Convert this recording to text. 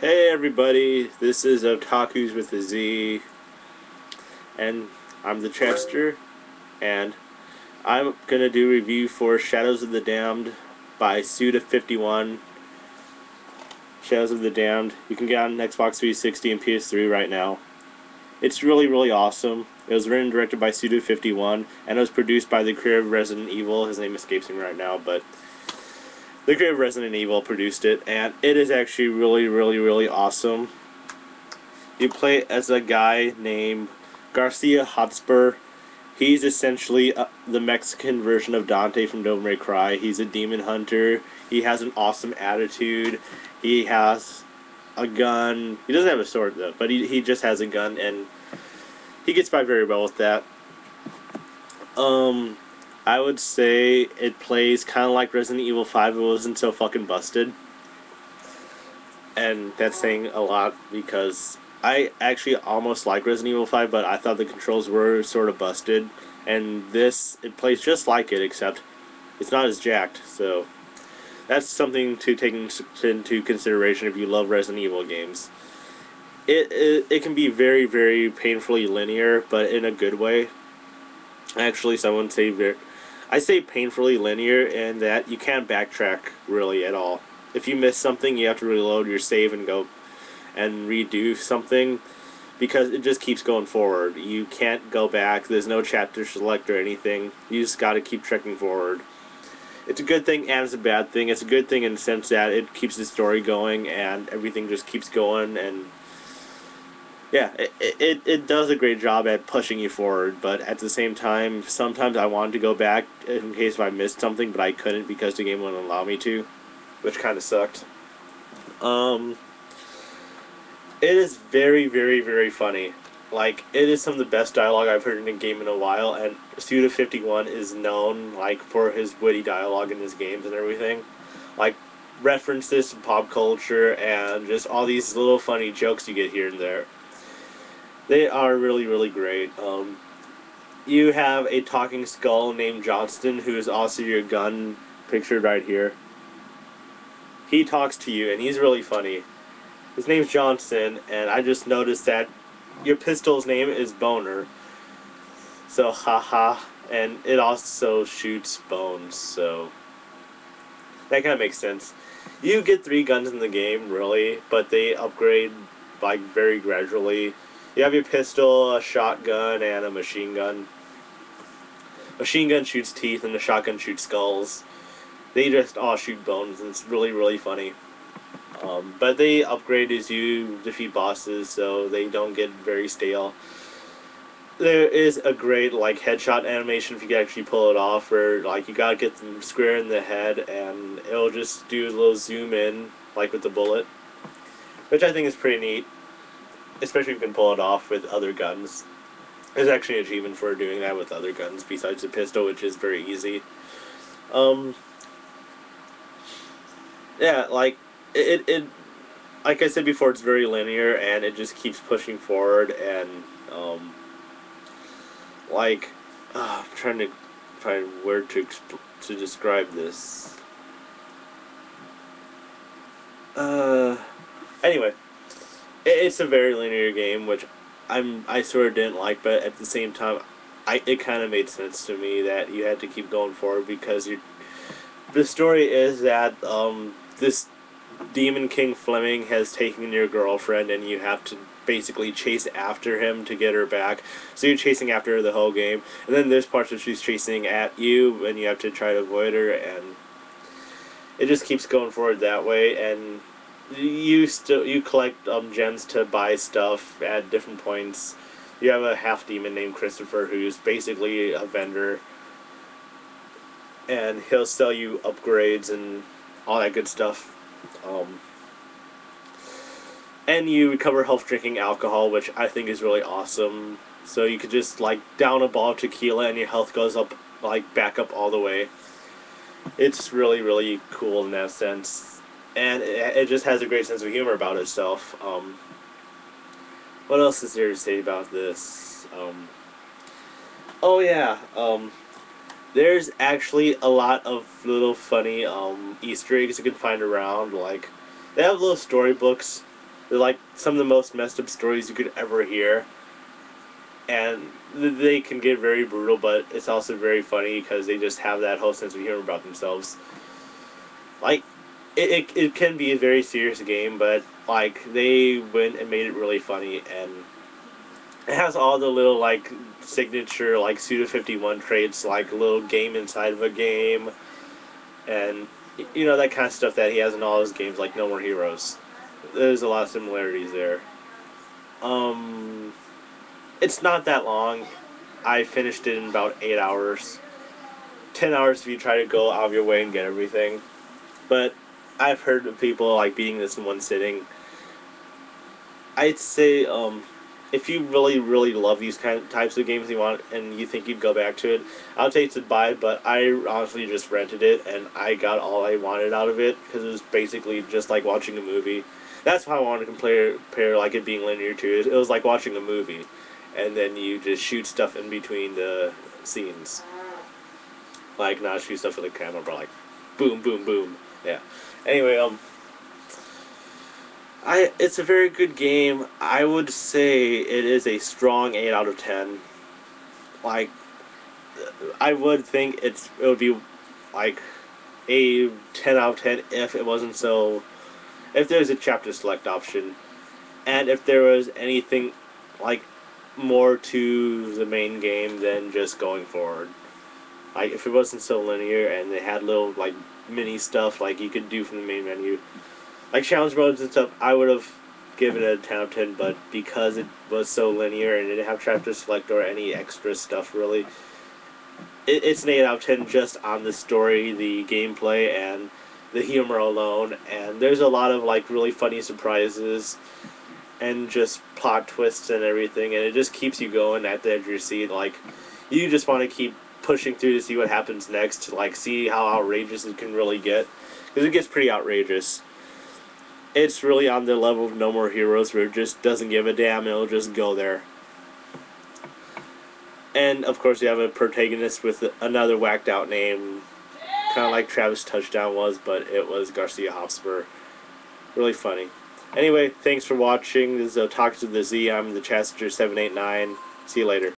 Hey everybody, this is Otakuz with a Z, and I'm the Chester, and I'm gonna do a review for Shadows of the Damned by Suda51. Shadows of the Damned, you can get on Xbox 360 and PS3 right now. It's really awesome. It was written and directed by Suda51, and it was produced by the creator of Resident Evil. His name escapes me right now, but the creator of Resident Evil produced it, and it is actually really awesome. You play as a guy named Garcia Hotspur. He's essentially the Mexican version of Dante from Devil May Cry. He's a demon hunter. He has an awesome attitude. He has a gun. He doesn't have a sword though, but he just has a gun, and he gets by very well with that. Um, I would say it plays kind of like Resident Evil 5. It wasn't so fucking busted, and that's saying a lot because I actually almost like Resident Evil 5, but I thought the controls were sort of busted. And this, it plays just like it, except it's not as jacked. So that's something to take into consideration if you love Resident Evil games. It can be very painfully linear, but in a good way. Actually, someone say I say painfully linear in that you can't backtrack really at all. If you miss something, you have to reload your save and go and redo something because it just keeps going forward. You can't go back. There's no chapter select or anything. You just got to keep trekking forward. It's a good thing and it's a bad thing. It's a good thing in the sense that it keeps the story going and everything just keeps going, and yeah, it does a great job at pushing you forward, but at the same time, sometimes I wanted to go back in case if I missed something, but I couldn't because the game wouldn't allow me to, which kind of sucked. Um, it is very funny. Like, it is some of the best dialogue I've heard in a game in a while, and Suda51 is known, like, for his witty dialogue in his games and everything. Like, references to pop culture and just all these little funny jokes you get here and there. They are really great. You have a talking skull named Johnston, who is also your gun pictured right here. He talks to you, and he's really funny. His name's Johnston, and I just noticed that your pistol's name is Boner. So, haha. And it also shoots bones, so that kind of makes sense. You get 3 guns in the game, really, but they upgrade, like, very gradually. You have your pistol, a shotgun, and a machine gun. Machine gun shoots teeth, and the shotgun shoots skulls. They just all shoot bones, and it's really funny. But they upgrade as you defeat bosses, so they don't get very stale. There is a great like headshot animation if you can actually pull it off, where like you gotta get them square in the head, and it'll just do a little zoom in, like with the bullet, which I think is pretty neat, especially if you can pull it off with other guns. There's actually an achievement for doing that with other guns besides the pistol, which is very easy. Um, yeah, it like I said before, it's very linear and it just keeps pushing forward, and like I'm trying to find where to describe this. Anyway, it's a very linear game, which I sort of didn't like, but at the same time, it kind of made sense to me that you had to keep going forward because the story is that this Demon King Fleming has taken your girlfriend, and you have to basically chase after him to get her back. So you're chasing after her the whole game, and then there's parts where she's chasing at you, and you have to try to avoid her, and it just keeps going forward that way. And you collect gems to buy stuff at different points. You have a half demon named Christopher who's basically a vendor, and he'll sell you upgrades and all that good stuff. And you recover health drinking alcohol, which I think is really awesome. So you could just like down a bottle of tequila and your health goes up, like back up all the way. It's really cool in that sense, and it just has a great sense of humor about itself. What else is there to say about this? Oh yeah, there's actually a lot of little funny Easter eggs you can find around. Like, they have little storybooks They're like some of the most messed up stories you could ever hear, and they can get very brutal, but it's also very funny because they just have that whole sense of humor about themselves. Like, it can be a very serious game, but like they went and made it really funny, and it has all the little like signature like Suda 51 traits, like a little game inside of a game, and you know that kind of stuff that he has in all his games, like No More Heroes. There's a lot of similarities there. Um, it's not that long. I finished it in about 8 hours. 10 hours if you try to go out of your way and get everything. But I've heard of people like beating this in one sitting. I'd say if you really really love these kind of types of games you want and you think you'd go back to it, I'll take it to buy. But I honestly just rented it and I got all I wanted out of it because it was basically just like watching a movie. That's how I wanted to compare like it being linear too. It was like watching a movie, and then you just shoot stuff in between the scenes. Like not shoot stuff with the camera, but like boom, boom, boom. Yeah. Anyway, it's a very good game. I would say it is a strong 8 out of 10. Like, I would think it would be like a 10 out of 10 if it wasn't so. If there's a chapter select option, and if there was anything like more to the main game than just going forward. Like if it wasn't so linear and they had little like mini stuff like you could do from the main menu, like challenge modes and stuff, I would have given it a 10 out of 10. But because it was so linear and it didn't have chapter select or any extra stuff really, it's an 8 out of 10 just on the story, the gameplay, and the humor alone. And there's a lot of like really funny surprises and just plot twists and everything, and it just keeps you going at the edge of your seat. Like you just want to keep pushing through to see what happens next, to like see how outrageous it can really get, because it gets pretty outrageous. It's really on the level of No More Heroes, where it just doesn't give a damn, it'll just go there. And of course you have a protagonist with another whacked out name, kind of like Travis Touchdown was, but it was Garcia Hotspur. Really funny. Anyway, thanks for watching. This is Otakuz of the Z. I'm the Chastiger789. See you later.